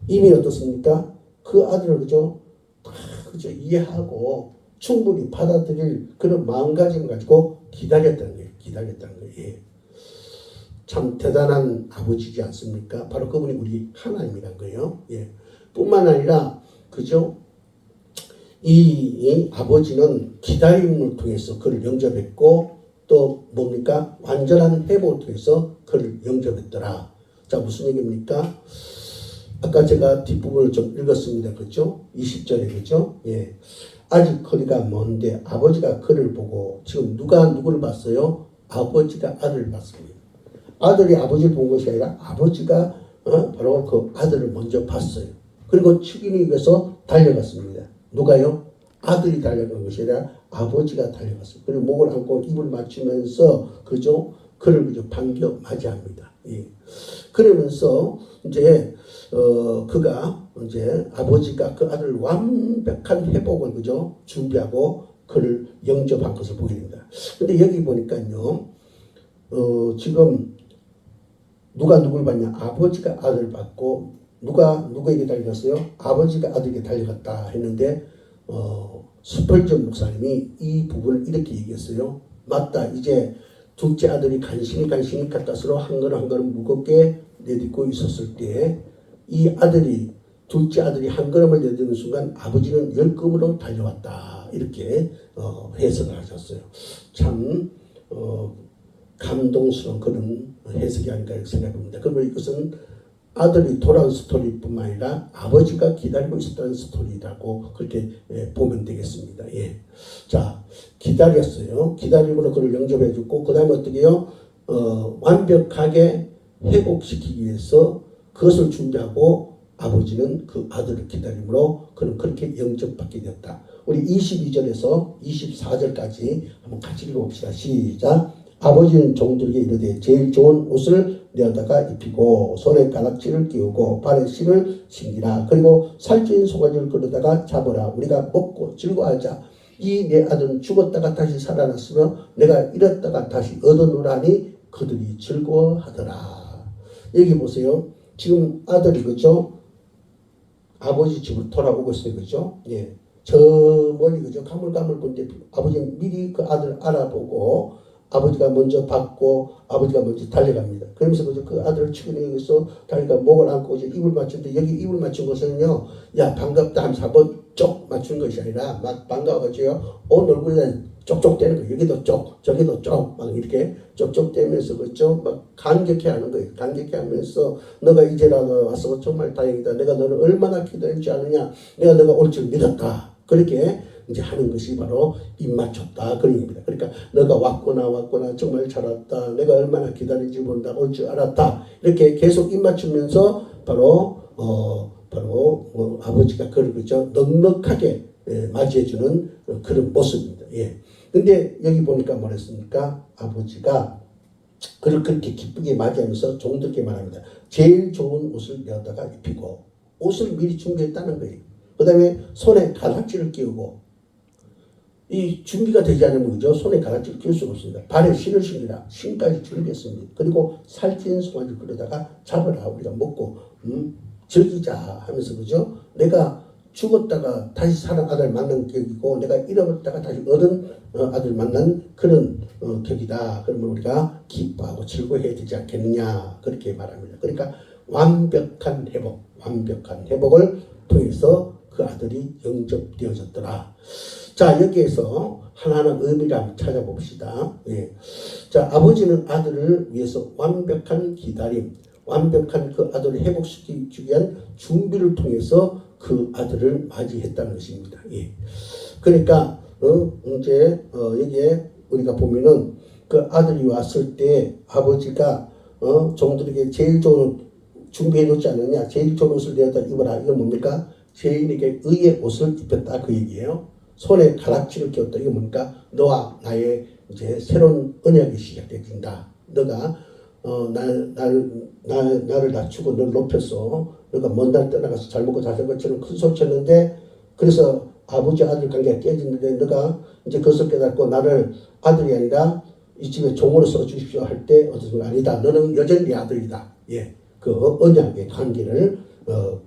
이미 어떻습니까? 그 아들을 그죠? 다 그죠? 이해하고 충분히 받아들일 그런 마음가짐을 가지고 기다렸다는 거예요. 예. 참 대단한 아버지지 않습니까? 바로 그분이 우리 하나님이란 거예요. 예. 뿐만 아니라 그죠? 이 아버지는 기다림을 통해서 그를 영접했고 또 뭡니까? 완전한 회복을 통해서 그를 영접했더라. 자, 무슨 얘기입니까? 아까 제가 뒷부분을 좀 읽었습니다. 그렇죠? 20절에 그렇죠? 예. 아직 거리가 먼데 아버지가 그를 보고 지금 누가 누구를 봤어요? 아버지가 아들을 봤습니다. 아들이 아버지를 본 것이 아니라 아버지가 바로 그 아들을 먼저 봤어요. 그리고 축인이 위해서 달려갔습니다. 누가요? 아들이 달려간 것이 아니라 아버지가 달려갔습니다. 그리고 목을 안고 입을 맞추면서 그죠? 그를 그저 반겨 맞이합니다. 예. 그러면서 이제 그가 이제 아버지가 그 아들을 완벽한 회복을 그죠? 준비하고 그를 영접한 것을 보게 됩니다. 근데 여기 보니까요. 지금 누가 누굴 봤냐? 아버지가 아들을 봤고 누가 누구에게 달려갔어요? 아버지가 아들에게 달려갔다 했는데 스펄전 목사님이 이 부분을 이렇게 얘기했어요. 맞다. 이제 둘째 아들이 간신히 가까스로 한 걸음 무겁게 내딛고 있었을 때 이 아들이 둘째 아들이 한 걸음을 내딛는 순간 아버지는 10걸음으로 달려왔다. 이렇게 해석을 하셨어요. 참 감동스러운 그런 해석이 아닌가 생각합니다. 그러면 이것은 아들이 돌아온 스토리뿐만 아니라 아버지가 기다리고 있었다는 스토리라고 그렇게 보면 되겠습니다. 예. 자, 기다렸어요. 기다림으로 그를 영접해줬고 그 다음에 어떻게 해요? 완벽하게 회복시키기 위해서 그것을 준비하고 아버지는 그 아들을 기다림으로 그는 그렇게 영접받게 되었다. 우리 22절에서 24절까지 한번 같이 읽어봅시다. 시작. 아버지는 종들에게 이르되 제일 좋은 옷을 내어다가 입히고 손에 가락지를 끼우고 발에 신을 신기라. 그리고 살찐 송아지를 끌어다가 잡으라. 우리가 먹고 즐거워하자. 이 내 아들은 죽었다가 다시 살아났으며 내가 잃었다가 다시 얻어노라니 그들이 즐거워하더라. 여기 보세요. 지금 아들이 그죠? 아버지 집으로 돌아오고 있어요. 그죠? 예. 저 멀리 그죠? 가물가물 본데 아버지는 미리 그 아들 알아보고 아버지가 먼저 받고 아버지가 먼저 달려갑니다. 그러면서 그 아들을 축이내서 다리가 목을 안고 이제 입을 맞추는데 여기 입을 맞춘 것은요, 야 반갑다 하면서 한번 쪽 맞추는 것이 아니라 막 반가워가지고요, 온 얼굴에 쪽쪽대는 거예요. 여기도 쪽, 저기도 쪽, 막 이렇게 쪽쪽대면서 그죠, 막 감격해하는 거예요. 감격해하면서 너가 이제라도 와서 정말 다행이다. 내가 너를 얼마나 기다렸지 않느냐. 내가 너가 올 줄 믿었다. 그렇게 이제 하는 것이 바로 입 맞췄다 그런 얘기입니다. 그러니까 너가 왔구나 정말 잘 왔다. 내가 얼마나 기다린지 모른다. 올 줄 알았다. 이렇게 계속 입 맞추면서 바로 아버지가 그걸 그죠 넉넉하게 맞이해주는 그런 모습입니다. 예. 근데 여기 보니까 뭐랬습니까? 아버지가 그를 그렇게 기쁘게 맞이하면서 종들께 말합니다. 제일 좋은 옷을 내어다가 입히고 옷을 미리 준비했다는 거예요. 그 다음에 손에 가락지를 끼우고 이 준비가 되지 않으면 그죠? 손에 가락지를 끼울 수가 없습니다. 발에 신을 신기라 신까지 준비했습니다. 그리고 살찐 송아지를 끌어다가 잡아라 우리가 먹고 즐기자 하면서 그죠? 내가 죽었다가 다시 살은 아들 만난 격이고 내가 잃어버렸다가 다시 얻은 아들 만난 그런 격이다. 그러면 우리가 기뻐하고 즐거워해야 되지 않겠느냐 그렇게 말합니다. 그러니까 완벽한 회복을 통해서 그 아들이 영접되어졌더라. 자, 여기에서 하나하나 의미를 한번 찾아봅시다. 예. 자, 아버지는 아들을 위해서 완벽한 기다림, 완벽한 그 아들을 회복시키기 위한 준비를 통해서 그 아들을 맞이했다는 것입니다. 예. 그러니까 이제 여기에 우리가 보면은 그 아들이 왔을 때 아버지가 종들에게 제일 좋은 준비해 놓지 않느냐, 제일 좋은 옷을 내어다 입어라. 이건 뭡니까? 죄인에게 의의 옷을 입혔다 그 얘기예요. 손에 가락지를 끼웠다. 이거 뭡니까? 너와 나의 이제 새로운 언약이 시작된다. 너가 나를 낮추고 너를 높였어. 너가 먼 날 떠나가서 잘 먹고 잘 살 것처럼 큰 소리 쳤는데 그래서 아버지 아들 관계가 깨졌는데 너가 이제 그것을 깨닫고 나를 아들이 아니라 이 집에 종으로 써주십시오 할 때 어떤 아니다. 너는 여전히 네 아들이다. 예, 그 언약의 관계를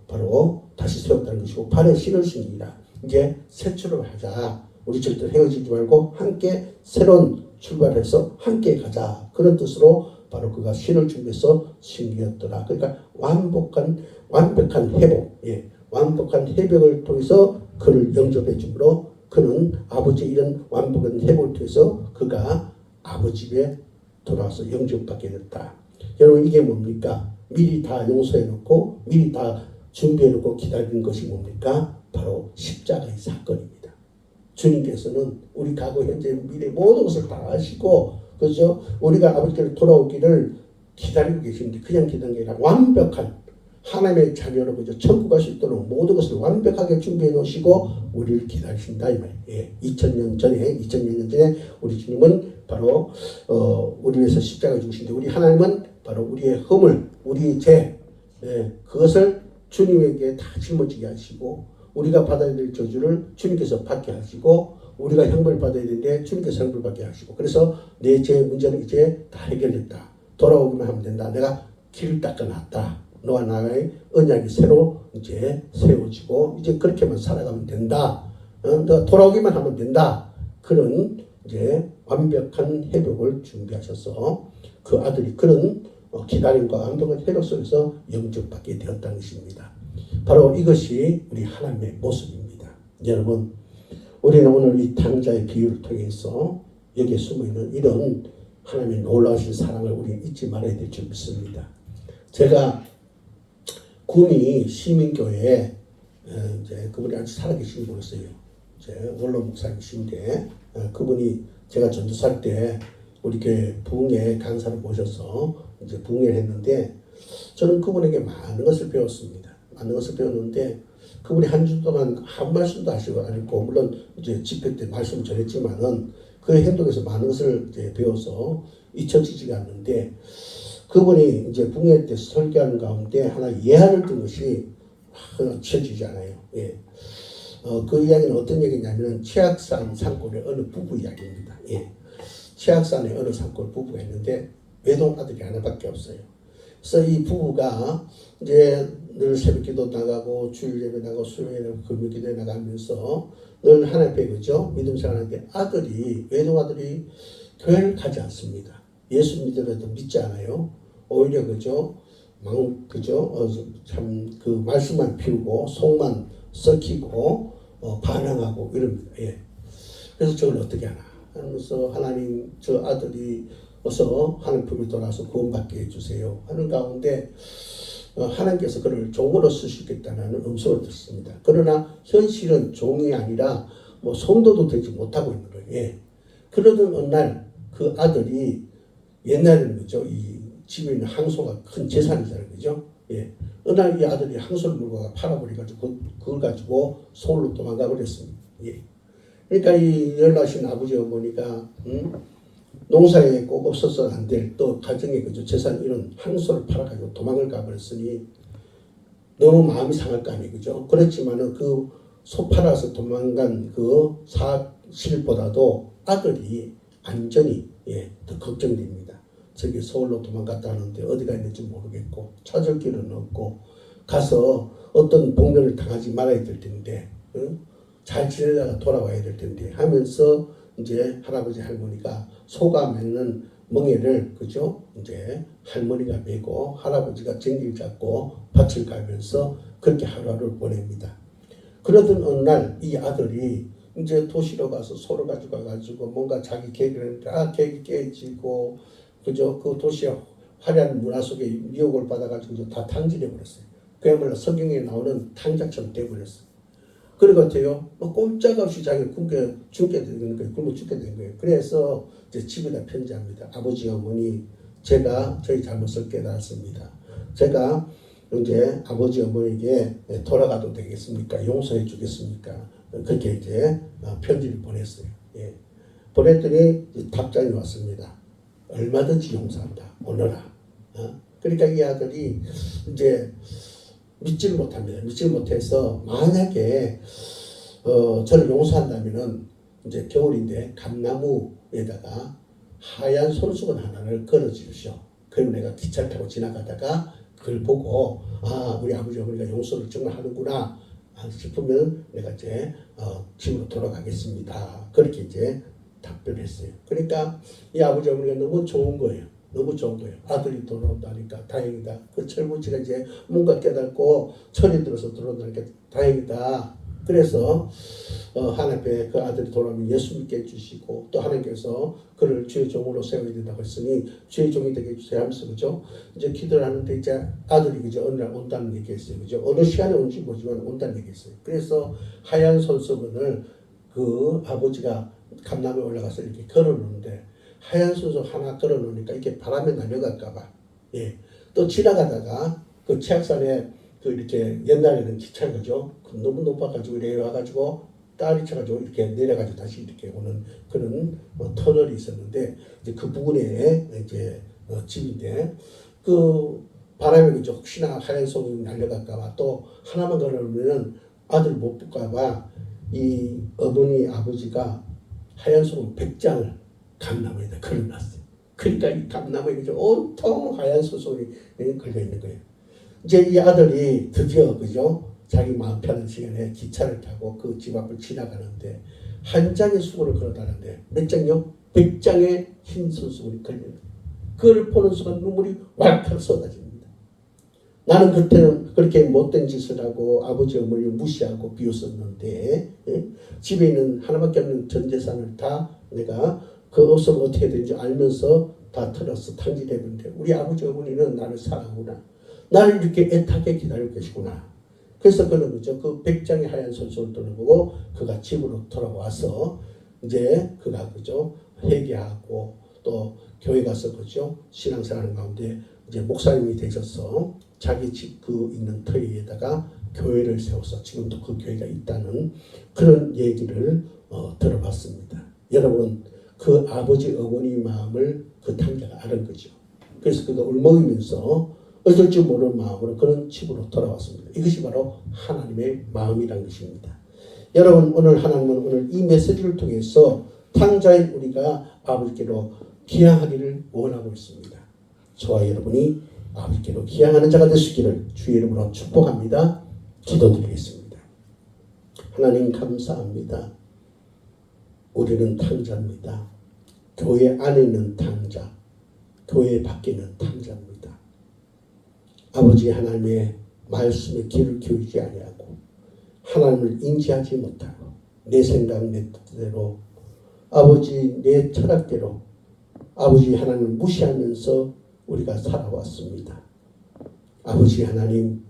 바로 다시 세웠다는 것이고 발에 신을 신기라. 이제 새 출발을 하자. 우리 절대 헤어지지 말고 함께 새로운 출발해서 함께 가자. 그런 뜻으로 바로 그가 신을 준비해서 신기였더라. 그러니까 완벽한 회복, 예, 완벽한 회복을 통해서 그를 영접해 주므로 그는 아버지의 이런 완벽한 회복을 통해서 그가 아버지 집에 돌아와서 영접받게 됐다. 여러분 이게 뭡니까? 미리 다 용서해 놓고 미리 다 준비해 놓고 기다리는 것이 뭡니까? 바로 십자가의 사건입니다. 주님께서는 우리 과거, 현재, 미래 모든 것을 다 아시고 그죠? 우리가 아버지께로 돌아오기를 기다리고 계시는데 그냥 기다리는 게 아니라 완벽한 하나님의 자녀로 그죠? 천국 갈 수 있도록 모든 것을 완벽하게 준비해 놓으시고 우리를 기다리신다 이 말이에요. 예, 2000년 전에 우리 주님은 바로 우리 위해서 십자가 죽으신데 우리 하나님은 바로 우리의 허물, 우리의 죄, 예, 그것을 주님에게 다 짊어지게 하시고 우리가 받아야 될 저주를 주님께서 받게 하시고 우리가 형벌을 받아야 되는데 주님께서 형벌을 받게 하시고 그래서 내 죄 문제는 이제 다 해결됐다. 돌아오기만 하면 된다. 내가 길을 닦아놨다. 너와 나의 언약이 새로 이제 세워지고 이제 그렇게만 살아가면 된다. 너가 돌아오기만 하면 된다. 그런 이제 완벽한 회복을 준비하셔서 그 아들이 그런 기다림과 완벽한 회복 속에서 영접받게 되었다는 것입니다. 바로 이것이 우리 하나님의 모습입니다. 여러분, 우리는 오늘 이 탕자의 비유를 통해서 여기에 숨어있는 이런 하나님의 놀라우신 사랑을 우리 잊지 말아야 될 줄 믿습니다. 제가 구미 시민교회에 이제 그분이 아주 살아계신 분이었어요. 제 원로 목사님이신데 그분이 제가 전도살 때 우리 교회 부흥회 강사를 모셔서 이제 부흥회를 했는데 저는 그분에게 많은 것을 배웠습니다. 많은 것을 배웠는데 그분이 한 주 동안 한 말씀도 하시고 아니고 물론 이제 집회 때 말씀을 전했지만은 그의 행동에서 많은 것을 이제 배워서 잊혀지지가 않는데 그분이 이제 부흥회 때 설교하는 가운데 하나 예화를 든 것이 잊혀지지 않아요. 예. 그 이야기는 어떤 얘기냐면은 치악산 산골의 어느 부부 이야기입니다. 예. 치악산에 어느 산골 부부가 있는데 외동 아들이 하나밖에 없어요. 그래서 이 부부가 이제 늘 새벽기도 나가고 주일 예배 나가고 수요일에 나가고 금요기도에 나가면서 늘 하나님 앞에 그죠 믿음 생활하는데 외동 아들이 교회를 가지 않습니다. 예수 믿으려도 믿지 않아요. 오히려 그죠 참 그 말씀만 피우고 속만 썩히고 반항하고 이럽니다. 예. 그래서 저걸 어떻게 하나 하면서 하나님 저 아들이 어서 하나님 품에 돌아서 구원받게 해주세요 하는 가운데 하나님께서 그를 종으로 쓰시겠다는 음성을 듣습니다. 그러나 현실은 종이 아니라 뭐 성도도 되지 못하고 있는 거예요. 예. 그러던 어느 날 그 아들이 옛날에는 그죠 이 집에 있는 항소가 큰 재산이잖아요. 그죠? 예. 어느 날 이 아들이 항소를 물고 팔아버려가지고 그걸 가지고 서울로 도망가 버렸습니다. 예. 그러니까 이 연락하신 아버지 어머니가 농사에 꼭 없어서 안 될 또 가정의 그죠 재산 이런 항소를 팔아가지고 도망을 가버렸으니 너무 마음이 상할 거 아니에요, 그죠? 그렇지만은 그 소 팔아서 도망간 그 사실보다도 아들이 안전이 더 걱정됩니다. 저기 서울로 도망갔다 하는데 어디가 있는지 모르겠고 찾을 길은 없고 가서 어떤 복면을 당하지 말아야 될 텐데 잘 지내다가 돌아와야 될 텐데 하면서 이제 할아버지 할머니가 소가 맺는 멍에를 그죠 이제 할머니가 메고 할아버지가 쟁기를 잡고 밭을 가면서 그렇게 하루하루를 보냅니다. 그러던 어느 날 이 아들이 이제 도시로 가서 소를 가지고 가가지고 뭔가 자기 계획을 계획이 깨지고 그죠 그 도시의 화려한 문화 속에 미혹을 받아가지고 다 탕진해 버렸어요. 그야말로 성경에 나오는 탕자처럼 돼버렸어요. 그런 것 같아요. 뭐 꼼짝없이 자기를 죽게 되는 거예요. 굶어 죽게 된 거예요. 그래서 이제 집에다 편지합니다. 아버지 어머니 제가 저희 잘못을 깨달았습니다. 제가 이제 아버지 어머니에게 돌아가도 되겠습니까? 용서해 주겠습니까? 그렇게 이제 편지를 보냈어요. 예. 보냈더니 답장이 왔습니다. 얼마든지 용서한다. 오너라. 그러니까 이 아들이 이제 믿지를 못합니다. 믿지를 못해서 만약에 저를 용서한다면은 이제 겨울인데 감나무에다가 하얀 손수건 하나를 걸어 주십시오. 그럼 내가 기차를 타고 지나가다가 그걸 보고 우리 아버지 어머니가 용서를 정말 하는구나 싶으면 내가 이제 집으로 돌아가겠습니다. 그렇게 이제 답변했어요. 그러니까 이 아버지 어머니가 너무 좋은 거예요. 너무 좋은 거예요. 아들이 돌아온다니까 다행이다. 그 철부지가 이제 뭔가 깨닫고 철이 들어서 들어온다니까 다행이다. 그래서 하나님께 그 아들이 돌아오면 예수 믿게 해주시고 또 하나님께서 그를 주의 종으로 세워야 된다고 했으니 주의 종이 되게 해주세요 하면서 그죠 이제 기도를 하는데 이제 아들이 그죠 어느 날 온다는 얘기했어요. 그죠 어느 시간에 온지 모르지만 온다는 얘기했어요. 그래서 하얀 손수건을 그 아버지가 감나무에 올라가서 이렇게 걸어놓는데 하얀 손수건 하나 걸어놓으니까 이게 바람에 날려갈까봐 또 지나가다가 그 치악산에 그 이렇게 옛날에는 기차 그죠 너무 높아가지고 이렇게 와가지고 딸이 쳐가지고 이렇게 내려가지고 다시 이렇게 오는 그런 터널이 있었는데 이제 그 부근에 이제 집인데 그 바람에 그죠 혹시나 하얀 손이 날려갈까봐 또 하나만 걸어놓으면 아들 못 볼까봐 이 어머니 아버지가 하얀 손 100장을 감나무에다 걸어놨어요. 그러니까 이 감나무에 그죠 온통 하얀 손이 걸려 있는 거예요. 이제 이 아들이 드디어 그죠 자기 마음 편한 시간에 기차를 타고 그 집 앞을 지나가는데 한 장의 수건을 걸어다는데 몇 장요? 100장의 흰 손수건이 걸려요. 그걸 보는 순간 눈물이 왈칵 쏟아집니다. 나는 그때는 그렇게 못된 짓을 하고 아버지 어머니를 무시하고 비웃었는데 집에 있는 하나밖에 없는 전 재산을 다 내가 그 없으면 어떻게 되는지 알면서 다 털어서 탕진해버렸는데 우리 아버지 어머니는 나를 사랑하구나. 나를 이렇게 애타게 기다리고 계시구나. 그래서 그는 그죠 그 100장의 하얀 손수건을 떠나보고 그가 집으로 돌아와서 이제 그가 그죠 회개하고 또 교회 가서 그죠 신앙생활 가운데 이제 목사님이 되셔서 자기 집 그 있는 터위에다가 교회를 세워서 지금도 그 교회가 있다는 그런 얘기를 들어봤습니다. 여러분 그 아버지 어머니 마음을 그 탕자가 알은 거죠. 그래서 그가 울먹이면서 어쩔 줄 모르는 마음으로 그런 집으로 돌아왔습니다. 이것이 바로 하나님의 마음이란 것입니다. 여러분 오늘 하나님은 오늘 이 메시지를 통해서 탕자인 우리가 아버지께로 귀향하기를 원하고 있습니다. 저와 여러분이 아버지께로 귀향하는 자가 되시기를 주의 이름으로 축복합니다. 기도드리겠습니다. 하나님 감사합니다. 우리는 탕자입니다. 교회 안에는 탕자, 교회 밖에는 탕자입니다. 아버지 하나님의 말씀에 귀를 기울이지 아니하고 하나님을 인지하지 못하고 내 생각 내 뜻대로 아버지 내 철학대로 아버지 하나님을 무시하면서 우리가 살아왔습니다. 아버지 하나님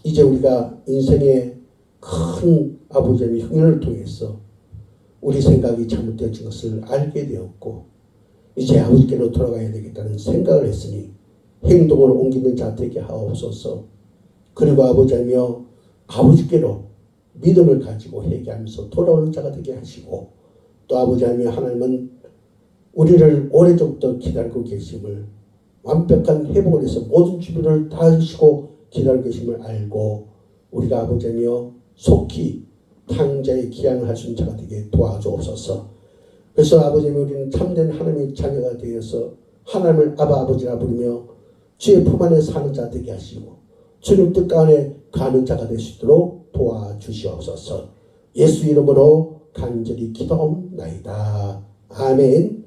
이제 우리가 인생의 큰 아버지의 흉년을 통해서 우리 생각이 잘못되어진 것을 알게 되었고 이제 아버지께로 돌아가야 되겠다는 생각을 했으니 행동으로 옮기는 자 되게 하옵소서. 그리고 아버지며 아버지께로 믿음을 가지고 회개하면서 돌아오는 자가 되게 하시고, 또 아버지 하나님은 우리를 오래전부터 기다리고 계심을, 완벽한 회복을 위해서 모든 준비를 다 하시고 기다리고 계심을 알고 우리가 아버지며 속히 탕자의 기한을 할 수 있는 자가 되게 도와주옵소서. 그래서 아버지님, 우리는 참된 하나님의 자녀가 되어서 하나님을 아버지라 부르며 주의 품 안에 사는 자 되게 하시고 주님 뜻 가운데 가는 자가 될 수 있도록 도와주시옵소서. 예수 이름으로 간절히 기도하옵나이다. 아멘.